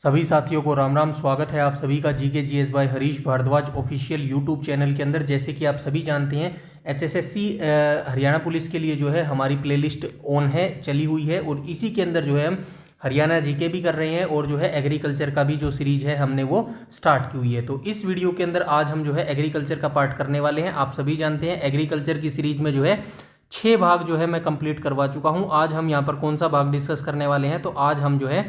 सभी साथियों को राम राम। स्वागत है आप सभी का GK GS by Harish Bhardwaj official YouTube channel के अंदर। जैसे कि आप सभी जानते हैं एचएसएससी हरियाणा पुलिस के लिए जो है हमारी प्लेलिस्ट ऑन है, चली हुई है, और इसी के अंदर जो है हम हरियाणा जीके भी कर रहे हैं और जो है एग्रीकल्चर का भी जो सीरीज है हमने वो स्टार्ट की हुई है। तो इस वीडियो के अंदर आज हम जो है एग्रीकल्चर का पार्ट करने वाले हैं। आप सभी जानते हैं एग्रीकल्चर की सीरीज में जो है 6 भाग जो है मैं कंप्लीट करवा चुका हूँ। आज हम यहाँ पर कौन सा भाग डिस्कस करने वाले हैं, तो आज हम जो है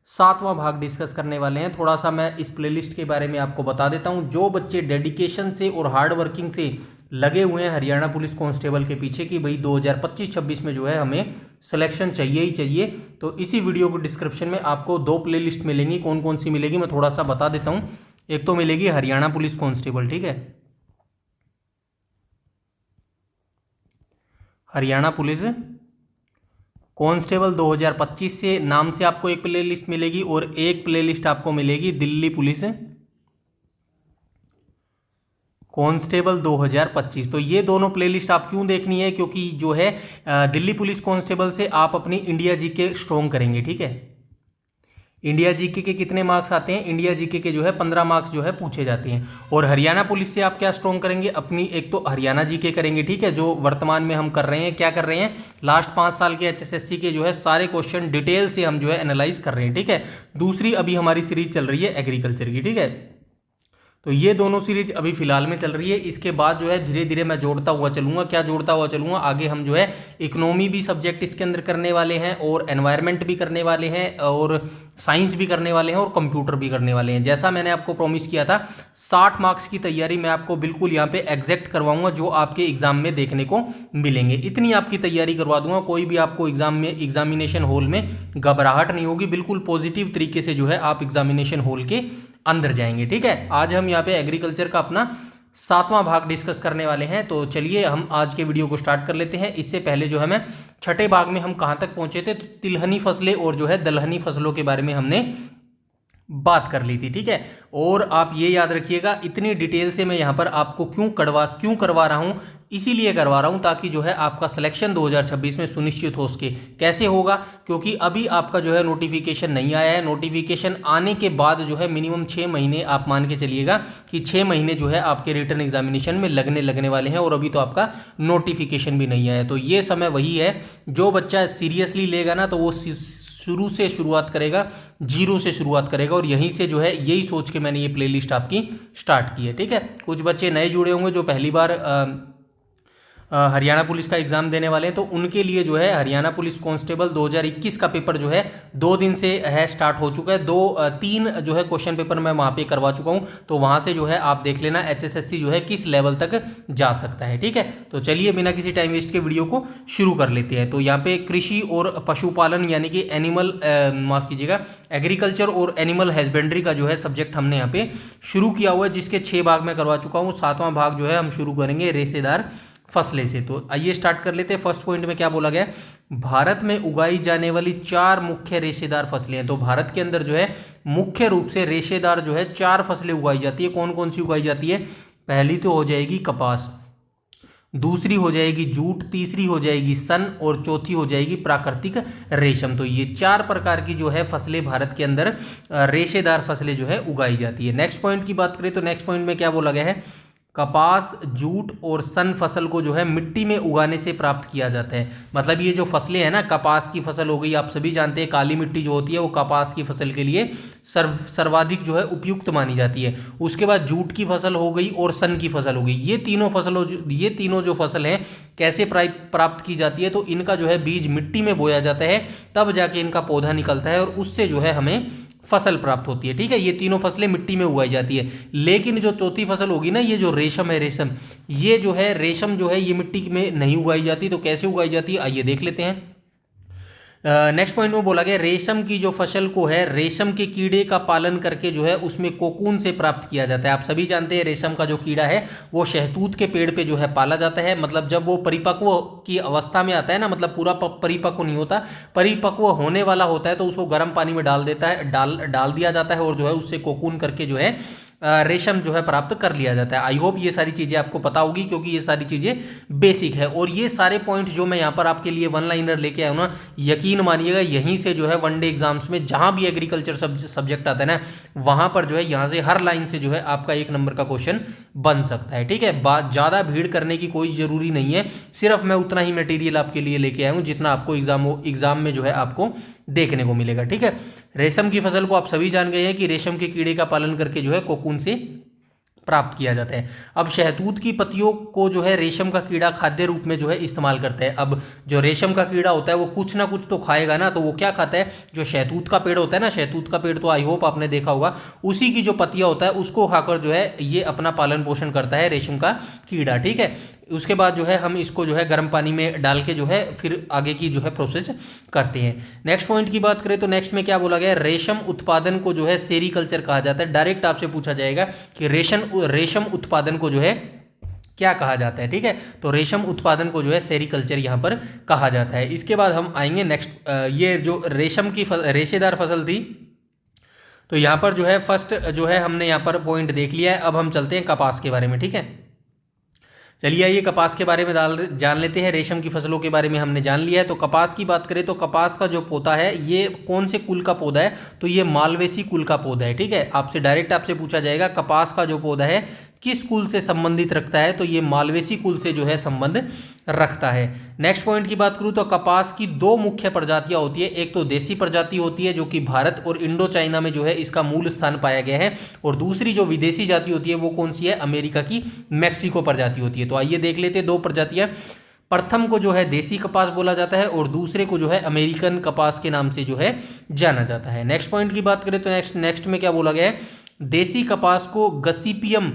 7वां भाग डिस्कस करने वाले हैं। थोड़ा सा मैं इस प्लेलिस्ट के बारे में आपको बता देता हूं। जो बच्चे डेडिकेशन से और हार्ड वर्किंग से लगे हुए हैं हरियाणा पुलिस कांस्टेबल के पीछे कि भाई 2025-26 में जो है हमें सिलेक्शन चाहिए ही चाहिए, तो इसी वीडियो को डिस्क्रिप्शन में आपको 2 प्लेलिस्ट मिलेंगी। कौन कौन सी मिलेगी मैं थोड़ा सा बता देता हूँ। एक तो मिलेगी हरियाणा पुलिस कांस्टेबल, ठीक है, हरियाणा पुलिस कांस्टेबल 2025 से नाम से आपको एक प्लेलिस्ट मिलेगी, और एक प्लेलिस्ट आपको मिलेगी दिल्ली पुलिस कांस्टेबल 2025। तो ये दोनों प्लेलिस्ट आप क्यों देखनी है, क्योंकि जो है दिल्ली पुलिस कांस्टेबल से आप अपनी इंडिया जीके स्ट्रॉन्ग करेंगे, ठीक है। इंडिया जीके के कितने मार्क्स आते हैं, इंडिया जीके के जो है 15 मार्क्स जो है पूछे जाते हैं। और हरियाणा पुलिस से आप क्या स्ट्रॉन्ग करेंगे, अपनी एक तो हरियाणा जीके करेंगे, ठीक है, जो वर्तमान में हम कर रहे हैं। क्या कर रहे हैं, लास्ट 5 साल के एचएसएससी के जो है सारे क्वेश्चन डिटेल से हम जो है एनालाइज कर रहे हैं, ठीक है। दूसरी अभी हमारी सीरीज चल रही है एग्रीकल्चर की, ठीक है। तो ये दोनों सीरीज अभी फिलहाल में चल रही है। इसके बाद जो है धीरे धीरे मैं जोड़ता हुआ चलूंगा। क्या जोड़ता हुआ चलूंगा, आगे हम जो है इकोनॉमी भी सब्जेक्ट इसके अंदर करने वाले हैं, और एनवायरनमेंट भी करने वाले हैं, और साइंस भी करने वाले हैं, और कंप्यूटर भी करने वाले हैं। जैसा मैंने आपको प्रॉमिस किया था 60 मार्क्स की तैयारी मैं आपको बिल्कुल यहाँ पे एग्जैक्ट करवाऊंगा, जो आपके एग्जाम में देखने को मिलेंगे। इतनी आपकी तैयारी करवा दूंगा, कोई भी आपको एग्जाम में एग्जामिनेशन हॉल में घबराहट नहीं होगी। बिल्कुल पॉजिटिव तरीके से जो है आप एग्जामिनेशन हॉल के अंदर जाएंगे, ठीक है। आज हम यहाँ पे एग्रीकल्चर का अपना 7वां भाग डिस्कस करने वाले हैं। तो चलिए हम आज के वीडियो को स्टार्ट कर लेते हैं। इससे पहले जो है मैं 6ठे भाग में हम कहाँ तक पहुंचे थे, तो तिलहनी फसलें और जो है दलहनी फसलों के बारे में हमने बात कर ली थी, ठीक है। और आप ये याद रखिएगा, इतनी डिटेल से मैं यहाँ पर आपको क्यों करवा रहा हूँ, इसीलिए करवा रहा हूँ ताकि जो है आपका सिलेक्शन 2026 में सुनिश्चित हो सके। कैसे होगा, क्योंकि अभी आपका जो है नोटिफिकेशन नहीं आया है। नोटिफिकेशन आने के बाद जो है मिनिमम 6 महीने आप मान के चलिएगा कि 6 महीने जो है आपके रिटन एग्जामिनेशन में लगने वाले हैं, और अभी तो आपका नोटिफिकेशन भी नहीं आया। तो ये समय वही है, जो बच्चा सीरियसली लेगा ना तो वो शुरू से शुरुआत करेगा, जीरो से शुरुआत करेगा, और यहीं से जो है यही सोच के मैंने ये प्लेलिस्ट आपकी स्टार्ट की है, ठीक है। कुछ बच्चे नए जुड़े होंगे जो पहली बार हरियाणा पुलिस का एग्जाम देने वाले हैं, तो उनके लिए जो है हरियाणा पुलिस कांस्टेबल 2021 का पेपर जो है 2 दिन से है स्टार्ट हो चुका है। 3 जो है क्वेश्चन पेपर मैं वहाँ पे करवा चुका हूँ, तो वहाँ से जो है आप देख लेना एचएसएससी जो है किस लेवल तक जा सकता है, ठीक है। तो चलिए बिना किसी टाइम वेस्ट के वीडियो को शुरू कर लेते हैं। तो यहाँ पे कृषि और पशुपालन यानी कि एनिमल माफ़ कीजिएगा एग्रीकल्चर और एनिमल हस्बेंड्री का जो है सब्जेक्ट हमने यहाँ पे शुरू किया हुआ है, जिसके 6 भाग में करवा चुका हूँ। 7वां भाग जो है हम शुरू करेंगे रेशेदार फसलें से। तो आइए स्टार्ट कर लेते हैं। फर्स्ट पॉइंट में क्या बोला गया, भारत में उगाई जाने वाली 4 मुख्य रेशेदार फसलें हैं। तो भारत के अंदर जो है मुख्य रूप से रेशेदार जो है 4 फसलें उगाई जाती है। कौन कौन सी उगाई जाती है, पहली तो हो जाएगी कपास, दूसरी हो जाएगी जूट, तीसरी हो जाएगी सन, और चौथी हो जाएगी प्राकृतिक रेशम। तो ये 4 प्रकार की जो है फसलें भारत के अंदर रेशेदार फसलें जो है उगाई जाती है। नेक्स्ट पॉइंट की बात करें तो नेक्स्ट पॉइंट में क्या बोला गया है, कपास, जूट और सन फसल को जो है मिट्टी में उगाने से प्राप्त किया जाता है। मतलब ये जो फसलें हैं ना, कपास की फसल हो गई, आप सभी जानते हैं काली मिट्टी जो होती है वो कपास की फसल के लिए सर्वाधिक जो है उपयुक्त मानी जाती है। उसके बाद जूट की फसल हो गई और सन की फसल हो गई। ये तीनों जो फसल हैं कैसे प्राप्त की जाती है, तो इनका जो है बीज मिट्टी में बोया जाता है, तब जाके इनका पौधा निकलता है, और उससे जो है हमें फसल प्राप्त होती है, ठीक है। ये तीनों फसलें मिट्टी में उगाई जाती है। लेकिन जो चौथी फसल होगी ना, ये जो रेशम है, रेशम ये जो है रेशम जो है ये मिट्टी में नहीं उगाई जाती। तो कैसे उगाई जाती है आइए देख लेते हैं। नेक्स्ट पॉइंट में बोला गया रेशम की जो फसल को है रेशम के कीड़े का पालन करके जो है उसमें कोकून से प्राप्त किया जाता है। आप सभी जानते हैं रेशम का जो कीड़ा है वो शहतूत के पेड़ पे जो है पाला जाता है। मतलब जब वो परिपक्व की अवस्था में आता है ना, मतलब पूरा परिपक्व नहीं होता, परिपक्व होने वाला होता है, तो उसको गर्म पानी में डाल दिया जाता है, और जो है उससे कोकून करके जो है रेशम जो है प्राप्त कर लिया जाता है। आई होप ये सारी चीज़ें आपको पता होगी, क्योंकि ये सारी चीज़ें बेसिक है। और ये सारे पॉइंट जो मैं यहाँ पर आपके लिए वन लाइनर लेके आया हूँ ना, यकीन मानिएगा यहीं से जो है वनडे एग्जाम्स में जहाँ भी एग्रीकल्चर सब्जेक्ट आता है ना, वहाँ पर जो है यहाँ से हर लाइन से जो है आपका 1 नंबर का क्वेश्चन बन सकता है। ठीक है, ज़्यादा भीड़ करने की कोई ज़रूरी नहीं है, सिर्फ मैं उतना ही मटेरियल आपके लिए लेके आया हूँ जितना आपको एग्जाम में जो है आपको देखने को मिलेगा। ठीक है, रेशम की फसल को आप सभी जान गए हैं कि रेशम के कीड़े का पालन करके जो है कोकून से प्राप्त किया जाता है। अब शहतूत की पत्तियों को जो है रेशम का कीड़ा खाद्य रूप में जो है इस्तेमाल करता है। अब जो रेशम का कीड़ा होता है वो कुछ ना कुछ तो खाएगा ना, तो वो क्या खाता है, जो शहतूत का पेड़ होता है ना, शहतूत का पेड़ तो आई होप आपने देखा होगा, उसी की जो पत्तियां होता है उसको खाकर जो है ये अपना पालन पोषण करता है रेशम का कीड़ा। ठीक है, उसके बाद जो है हम इसको जो है गर्म पानी में डाल के जो है फिर आगे की जो है प्रोसेस करते हैं। नेक्स्ट पॉइंट की बात करें तो नेक्स्ट में क्या बोला गया है, रेशम उत्पादन को जो है सेरीकल्चर कहा जाता है। डायरेक्ट आपसे पूछा जाएगा कि रेशम उत्पादन को जो है क्या कहा जाता है। ठीक है, तो रेशम उत्पादन को जो है सेरीकल्चर यहाँ पर कहा जाता है। इसके बाद हम आएंगे नेक्स्ट, ये जो रेशम की रेशेदार फसल थी, तो यहाँ पर जो है फर्स्ट जो है हमने यहाँ पर पॉइंट देख लिया है। अब हम चलते हैं कपास के बारे में। ठीक है, चलिए आइए कपास के बारे में जान लेते हैं। रेशम की फसलों के बारे में हमने जान लिया है, तो कपास की बात करें तो कपास का जो पौधा है ये कौन से कुल का पौधा है, तो ये मालवेसी कुल का पौधा है। ठीक है, आपसे डायरेक्ट आपसे पूछा जाएगा कपास का जो पौधा है किस कुल से संबंधित रखता है, तो ये मालवेसी कुल से जो है संबंध रखता है। नेक्स्ट पॉइंट की बात करूं तो कपास की 2 मुख्य प्रजातियां होती है। एक तो देसी प्रजाति होती है जो कि भारत और इंडो चाइना में जो है इसका मूल स्थान पाया गया है, और दूसरी जो विदेशी जाति होती है वो कौन सी है, अमेरिका की मैक्सिको प्रजाति होती है। तो आइए देख लेते हैं 2 प्रजातियां। प्रथम को जो है देसी कपास बोला जाता है और दूसरे को जो है अमेरिकन कपास के नाम से जो है जाना जाता है। नेक्स्ट पॉइंट की बात करें तो नेक्स्ट में क्या बोला गया है, देसी कपास को गसीपियम,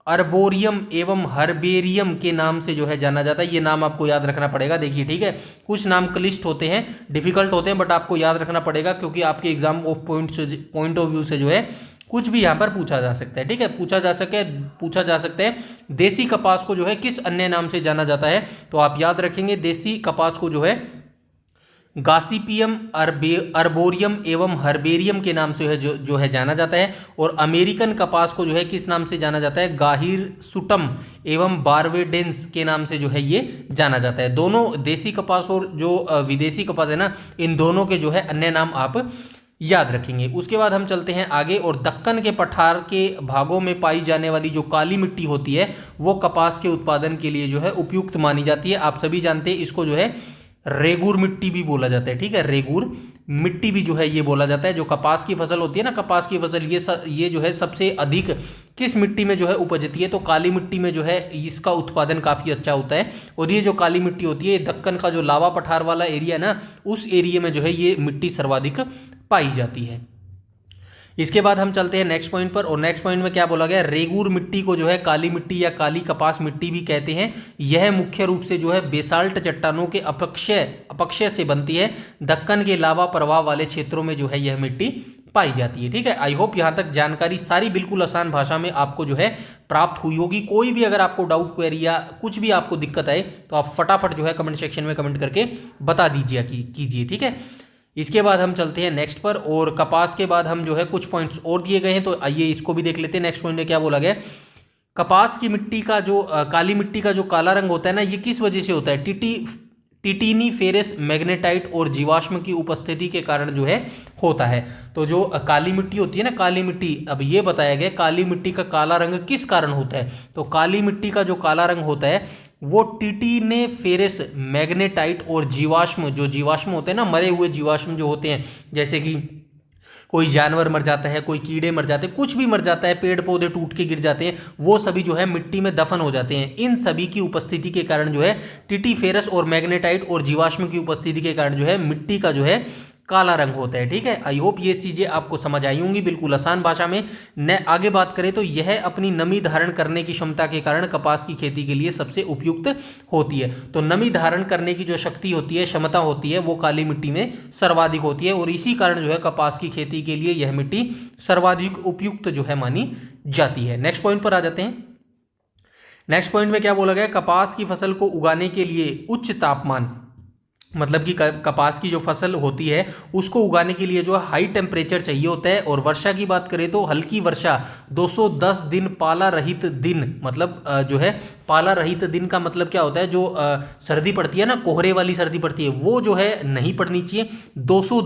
अर्बोरियम एवं हर्बेरियम के नाम से जो है जाना जाता है। ये नाम आपको याद रखना पड़ेगा। देखिए ठीक है, कुछ नाम क्लिष्ट होते हैं, डिफिकल्ट होते हैं, बट आपको याद रखना पड़ेगा क्योंकि आपके exam of point of view से जो है कुछ भी यहाँ पर पूछा जा सकता है। ठीक है, पूछा जा सकता है देसी कपास को जो है किस अन्य नाम से जाना जाता है, तो आप याद रखेंगे देसी कपास को जो है गासिपियम, अर्बोरियम एवं हर्बेरियम के नाम से है जो है जाना जाता है। और अमेरिकन कपास को जो है किस नाम से जाना जाता है, गाहिर सुटम एवं बारवेडेंस के नाम से जो है ये जाना जाता है। दोनों देसी कपास और जो विदेशी कपास है ना, इन दोनों के जो है अन्य नाम आप याद रखेंगे। उसके बाद हम चलते हैं आगे, और दक्कन के पठार के भागों में पाई जाने वाली जो काली मिट्टी होती है वो कपास के उत्पादन के लिए जो है उपयुक्त मानी जाती है। आप सभी जानते हैं इसको जो है रेगूर मिट्टी भी बोला जाता है। ठीक है, रेगूर मिट्टी भी जो है ये बोला जाता है। जो कपास की फसल होती है ना, कपास की फसल ये जो है सबसे अधिक किस मिट्टी में जो है उपजती है, तो काली मिट्टी में जो है इसका उत्पादन काफ़ी अच्छा होता है। और ये जो काली मिट्टी होती है, दक्कन का जो लावा पठार वाला एरिया ना, उस एरिया में जो है ये मिट्टी सर्वाधिक पाई जाती है। इसके बाद हम चलते हैं नेक्स्ट पॉइंट पर, और नेक्स्ट पॉइंट में क्या बोला गया, रेगूर मिट्टी को जो है काली मिट्टी या काली कपास मिट्टी भी कहते हैं। यह मुख्य रूप से जो है बेसाल्ट चट्टानों के अपक्षय से बनती है। दक्कन के लावा प्रवाह वाले क्षेत्रों में जो है यह मिट्टी पाई जाती है। ठीक है, आई होप यहाँ तक जानकारी सारी बिल्कुल आसान भाषा में आपको जो है प्राप्त हुई होगी। कोई भी अगर आपको डाउट क्वेरी या कुछ भी आपको दिक्कत आए तो आप फटाफट जो है कमेंट सेक्शन में कमेंट करके बता दीजिए कीजिए। ठीक है, इसके बाद हम चलते हैं नेक्स्ट पर, और कपास के बाद हम जो है कुछ पॉइंट्स और दिए गए हैं, तो आइए इसको भी देख लेते हैं। नेक्स्ट पॉइंट में क्या बोला गया, कपास की मिट्टी का जो काली मिट्टी का जो काला रंग होता है ना, ये किस वजह से होता है, टिटिनी फेरस मैग्नेटाइट और जीवाश्म की उपस्थिति के कारण जो है होता है। तो जो काली मिट्टी होती है ना, काली मिट्टी, अब ये बताया गया काली मिट्टी का काला रंग किस कारण होता है, तो काली मिट्टी का जो काला रंग होता है वो टिटिने फेरस मैग्नेटाइट और जीवाश्म, जो जीवाश्म होते हैं ना, मरे हुए जीवाश्म जो होते हैं, जैसे कि कोई जानवर मर जाता है, कोई कीड़े मर जाते हैं, कुछ भी मर जाता है, पेड़ पौधे टूट के गिर जाते हैं, वो सभी जो है मिट्टी में दफन हो जाते हैं। इन सभी की उपस्थिति के कारण जो है टिटिफेरस और मैग्नेटाइट और जीवाश्म की उपस्थिति के कारण जो है मिट्टी का जो है काला रंग होता है। ठीक है, आई होप ये चीज़ें आपको समझ आई होंगी बिल्कुल आसान भाषा में। आगे बात करें तो यह अपनी नमी धारण करने की क्षमता के कारण कपास की खेती के लिए सबसे उपयुक्त होती है। तो नमी धारण करने की जो शक्ति होती है, क्षमता होती है, वो काली मिट्टी में सर्वाधिक होती है, और इसी कारण जो है कपास की खेती के लिए यह मिट्टी सर्वाधिक उपयुक्त जो है मानी जाती है। नेक्स्ट पॉइंट पर आ जाते हैं। नेक्स्ट पॉइंट में क्या बोला गया, कपास की फसल को उगाने के लिए उच्च तापमान मतलब कि कपास की जो फसल होती है उसको उगाने के लिए जो हाई टेम्परेचर चाहिए होता है। और वर्षा की बात करें तो हल्की वर्षा 210 दिन पाला रहित दिन, मतलब जो है पाला रहित दिन का मतलब क्या होता है, जो सर्दी पड़ती है ना, कोहरे वाली सर्दी पड़ती है, वो जो है नहीं पड़नी चाहिए 200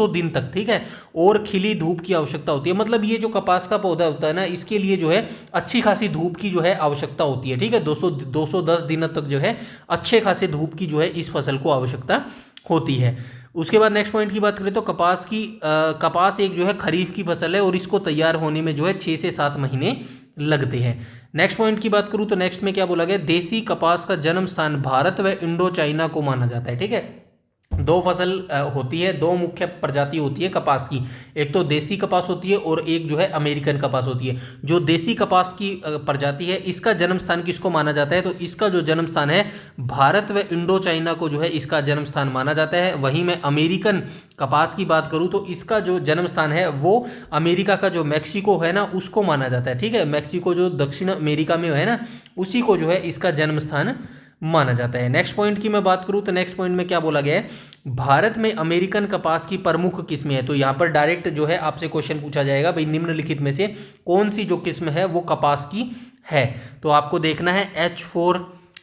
दिन तक, ठीक है। और खिली धूप की आवश्यकता होती है, मतलब ये जो कपास का पौधा होता है ना, इसके लिए जो है अच्छी खासी धूप की जो है आवश्यकता होती है, ठीक है। 210 दिनों तक जो है अच्छे खासे धूप की जो है इस फसल को आवश्यकता होती है। उसके बाद नेक्स्ट पॉइंट की बात करें तो कपास एक जो है खरीफ की फसल है और इसको तैयार होने में जो है 6 से 7 महीने लगते हैं। नेक्स्ट पॉइंट की बात करूं तो नेक्स्ट में क्या बोला गया, देसी कपास का जन्म स्थान भारत व इंडो चाइना को माना जाता है, ठीक है। दो फसल होती है, दो मुख्य प्रजाति होती है कपास की, एक तो देसी कपास होती है और एक जो है अमेरिकन कपास होती है। जो देसी कपास की प्रजाति है, इसका जन्म स्थान किसको माना जाता है, तो इसका जो जन्म स्थान है भारत व इंडो चाइना को जो है इसका जन्म स्थान माना जाता है। वहीं मैं अमेरिकन कपास की बात करूं तो इसका जो जन्म स्थान है वो अमेरिका का जो मैक्सिको है ना उसको माना जाता है, ठीक है। मैक्सिको जो दक्षिण अमेरिका में है ना, उसी को जो है इसका जन्म स्थान माना जाता है। नेक्स्ट पॉइंट की मैं बात करूं तो नेक्स्ट पॉइंट में क्या बोला गया है, भारत में अमेरिकन कपास की प्रमुख किस्में हैं। तो यहाँ पर डायरेक्ट जो है आपसे क्वेश्चन पूछा जाएगा, भाई निम्नलिखित में से कौन सी जो किस्म है वो कपास की है। तो आपको देखना है H4,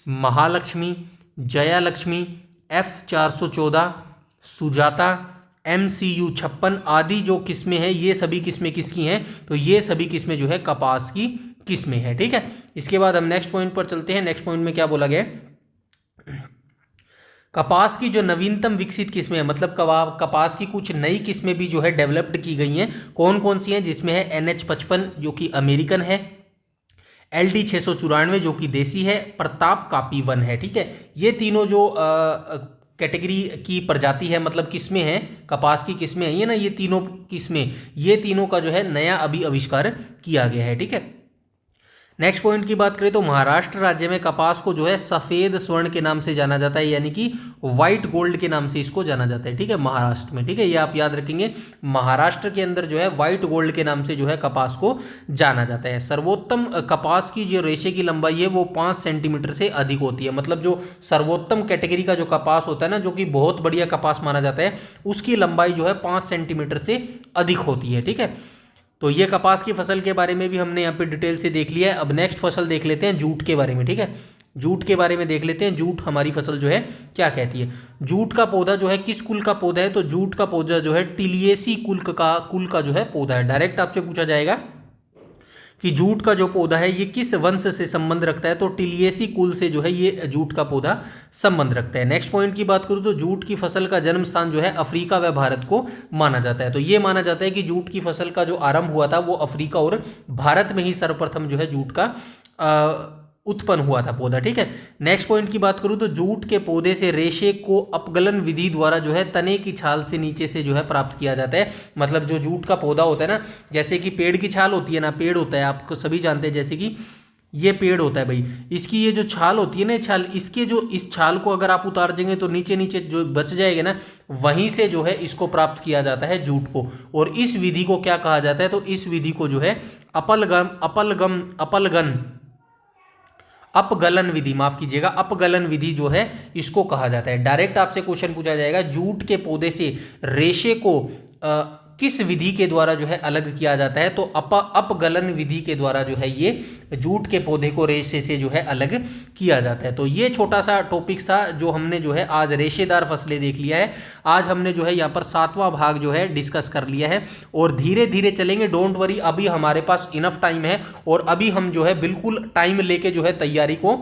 Mahalakshmi, Jaya Lakshmi, F414, Sujata, MCU 56 आदि जो किस्में हैं, ये सभी किस्में किसकी हैं, तो ये सभी किस्में जो है कपास की किस्में हैं, ठीक है। इसके बाद हम नेक्स्ट पॉइंट पर चलते हैं। नेक्स्ट पॉइंट में क्या बोला गया है, कपास की जो नवीनतम विकसित किस्में हैं, मतलब कपास की कुछ नई किस्में भी जो है डेवलप्ड की गई हैं। कौन कौन सी हैं, जिसमें है NH55 जो कि अमेरिकन है, LD 694 जो कि देसी है, प्रताप कापी 1 है, ठीक है। ये तीनों जो कैटेगरी की प्रजाति है, मतलब किस्में हैं, कपास की किस्में हैं ये ना, ये तीनों किस्में, ये तीनों का जो है नया अभी आविष्कार किया गया है, ठीक है। नेक्स्ट पॉइंट की बात करें तो महाराष्ट्र राज्य में कपास को जो है सफ़ेद स्वर्ण के नाम से जाना जाता है, यानी कि व्हाइट गोल्ड के नाम से इसको जाना जाता है, ठीक है, महाराष्ट्र में, ठीक है। ये आप याद रखेंगे, महाराष्ट्र के अंदर जो है व्हाइट गोल्ड के नाम से जो है कपास को जाना जाता है। सर्वोत्तम कपास की जो रेशे की लंबाई है वो 5 सेंटीमीटर से अधिक होती है, मतलब जो सर्वोत्तम कैटेगरी का जो कपास होता है ना, जो कि बहुत बढ़िया कपास माना जाता है, उसकी लंबाई जो है 5 सेंटीमीटर से अधिक होती है, ठीक है। तो ये कपास की फसल के बारे में भी हमने यहाँ पे डिटेल से देख लिया है। अब नेक्स्ट फसल देख लेते हैं जूट के बारे में, ठीक है। जूट के बारे में देख लेते हैं, जूट हमारी फसल जो है क्या कहती है। जूट का पौधा जो है किस कुल का पौधा है, तो जूट का पौधा जो है टिलियेसी कुल का जो है पौधा है। डायरेक्ट आपसे पूछा जाएगा कि जूट का जो पौधा है ये किस वंश से संबंध रखता है, तो टिलियेसी कुल से जो है ये जूट का पौधा संबंध रखता है। नेक्स्ट पॉइंट की बात करूं तो जूट की फसल का जन्म स्थान जो है अफ्रीका व भारत को माना जाता है। तो ये माना जाता है कि जूट की फसल का जो आरंभ हुआ था वो अफ्रीका और भारत में ही सर्वप्रथम जो है जूट का उत्पन्न हुआ था पौधा, ठीक है। नेक्स्ट पॉइंट की बात करूं तो जूट के पौधे से रेशे को अपगलन विधि द्वारा जो है तने की छाल से नीचे से जो है प्राप्त किया जाता है। मतलब जो जूट का पौधा होता है ना, जैसे कि पेड़ की छाल होती है ना, पेड़ होता है, आपको सभी जानते हैं, जैसे कि ये पेड़ होता है भाई, इसकी ये जो छाल होती है ना, छाल, इसके जो इस छाल को अगर आप उतार देंगे तो नीचे नीचे जो बच जाएगा ना, वहीं से जो है इसको प्राप्त किया जाता है जूट को। और इस विधि को क्या कहा जाता है, तो इस विधि को जो है अपगलन विधि, माफ कीजिएगा, अपगलन विधि जो है इसको कहा जाता है। डायरेक्ट आपसे क्वेश्चन पूछा जाएगा, जूट के पौधे से रेशे को किस विधि के द्वारा जो है अलग किया जाता है, तो अपगलन विधि के द्वारा जो है ये जूट के पौधे को रेशे से जो है अलग किया जाता है। तो ये छोटा सा टॉपिक्स था जो हमने जो है आज रेशेदार फसलें देख लिया है। आज हमने जो है यहाँ पर 7वां भाग जो है डिस्कस कर लिया है और धीरे धीरे चलेंगे, डोंट वरी, अभी हमारे पास इनफ टाइम है और अभी हम जो है बिल्कुल टाइम लेके जो है तैयारी को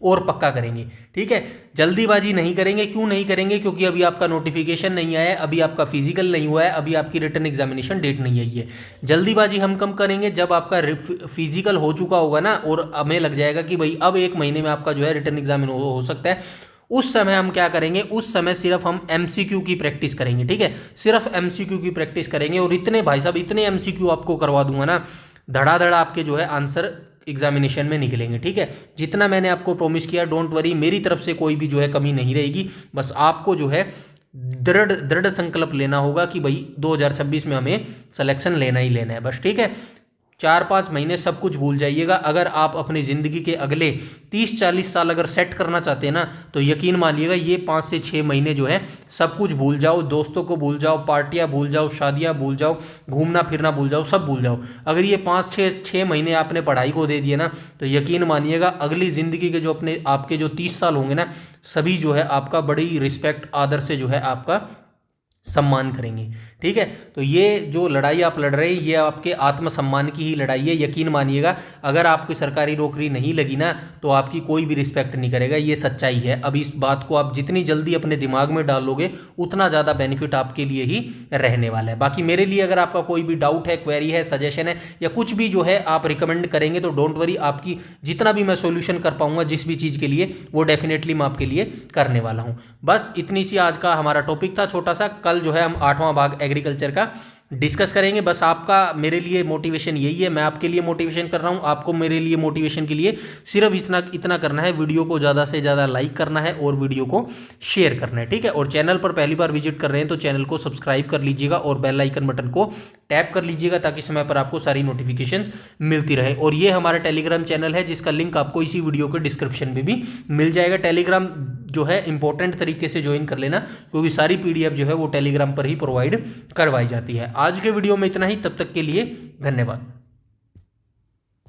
और पक्का करेंगे, ठीक है। जल्दीबाजी नहीं करेंगे, क्यों नहीं करेंगे, क्योंकि अभी आपका नोटिफिकेशन नहीं आया है, अभी आपका फिजिकल नहीं हुआ है, अभी आपकी रिटन एग्जामिनेशन डेट नहीं आई है। जल्दीबाजी हम कम करेंगे जब आपका फिजिकल हो चुका होगा ना, और हमें लग जाएगा कि भाई अब 1 महीने में आपका जो है रिटन एग्जामिन हो सकता है। उस समय हम क्या करेंगे, उस समय सिर्फ हम MCQ की प्रैक्टिस करेंगे, ठीक है, सिर्फ MCQ की प्रैक्टिस करेंगे। और इतने भाई साहब, इतने MCQ आपको करवा दूंगा ना, धड़ाधड़ आपके जो है आंसर एग्जामिनेशन में निकलेंगे, ठीक है। जितना मैंने आपको प्रॉमिस किया, डोंट वरी, मेरी तरफ से कोई भी जो है कमी नहीं रहेगी। बस आपको जो है दृढ़ संकल्प लेना होगा कि भाई 2026 में हमें सिलेक्शन लेना ही लेना है, बस, ठीक है। 4-5 महीने सब कुछ भूल जाइएगा। अगर आप अपनी ज़िंदगी के अगले 30-40 साल अगर सेट करना चाहते हैं ना, तो यकीन मानिएगा ये 5 से 6 महीने जो है सब कुछ भूल जाओ, दोस्तों को भूल जाओ, पार्टियां भूल जाओ, शादियां भूल जाओ, घूमना फिरना भूल जाओ, सब भूल जाओ। अगर ये 5-6 महीने आपने पढ़ाई को दे दिए ना, तो यकीन मानिएगा अगली ज़िंदगी के जो अपने आपके जो 30 साल होंगे ना, सभी जो है आपका बड़ी रिस्पेक्ट आदर से जो है आपका सम्मान करेंगे। ठीक है, तो ये जो लड़ाई आप लड़ रहे हैं ये आपके आत्मसम्मान की ही लड़ाई है। यकीन मानिएगा अगर आपकी सरकारी नौकरी नहीं लगी ना, तो आपकी कोई भी रिस्पेक्ट नहीं करेगा, ये सच्चाई है। अब इस बात को आप जितनी जल्दी अपने दिमाग में डालोगे उतना ज़्यादा बेनिफिट आपके लिए ही रहने वाला है। बाकी मेरे लिए अगर आपका कोई भी डाउट है, क्वेरी है, सजेशन है या कुछ भी जो है आप रिकमेंड करेंगे तो डोंट वरी, आपकी जितना भी मैं सोल्यूशन कर पाऊंगा जिस भी चीज़ के लिए, वो डेफिनेटली मैं आपके लिए करने वाला हूँ। बस इतनी सी आज का हमारा टॉपिक था छोटा सा। कल जो है हम 8वां भाग एग्रीकल्चर का डिस्कस करेंगे। बस आपका मेरे लिए मोटिवेशन यही है, मैं आपके लिए मोटिवेशन कर रहा हूं, आपको मेरे लिए मोटिवेशन के लिए सिर्फ इतना करना है, वीडियो को ज़्यादा से ज़्यादा लाइक करना है और वीडियो को शेयर करना है। ठीक है, और चैनल पर पहली बार विजिट कर रहे हैं तो चैनल को सब्सक्राइब कर लीजिएगा और बेल आइकन बटन को टैप कर लीजिएगा ताकि समय पर आपको सारी नोटिफिकेशंस मिलती रहे। और ये हमारा टेलीग्राम चैनल है जिसका लिंक आपको इसी वीडियो के डिस्क्रिप्शन में भी मिल जाएगा। टेलीग्राम जो है इंपॉर्टेंट तरीके से ज्वाइन कर लेना, क्योंकि सारी पीडीएफ जो है वो टेलीग्राम पर ही प्रोवाइड करवाई जाती है। आज के वीडियो में इतना ही, तब तक के लिए धन्यवाद।